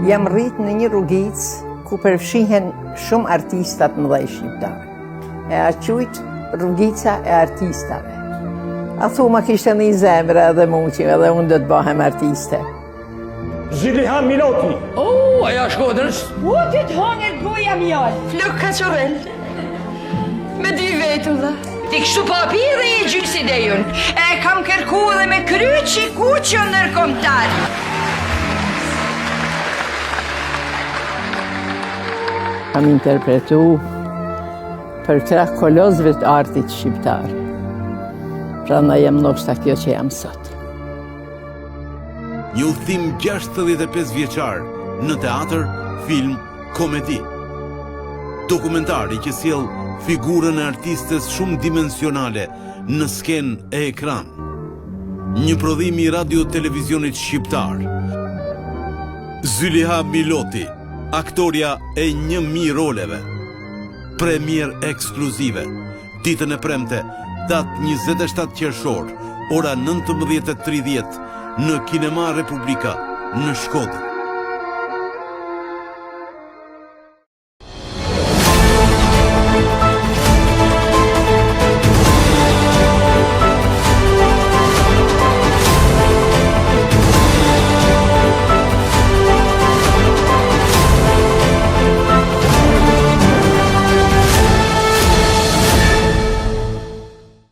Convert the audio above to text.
Jam rrit në një rrugic ku përfshihen shumë artistat mëdhej shqiptarë. E a quajt rrugica e artistave. A thuma kishte një zemre edhe muqim edhe unë do të bëhem artiste. Ziliha Miloti. Aja Shkodrës. Ti të hangër goja mjallë. Flok Kaçorel. Me 2 vetëm dhe. Ti kështu papirë e gjyqë si dejun. E kam kërku dhe me kryqi kuqë ndërkombëtar. Kam interpretu për krah kolozëve të artit shqiptar. Pra na jem ndoshta kjo që jam sot. Një udhtim 65 vjeçar në teatr, film, komedi. Dokumentari që sjell figurën e artistes shumë dimensionale në skenë e ekran. Një prodhim i radio televizionit shqiptar. Ziliha Miloti, aktoria e 1000 roleve. Premier ekskluzive. Ditën e premte, datë 27 qershor, ora 19:30 në Kinema Republika në Shkodër.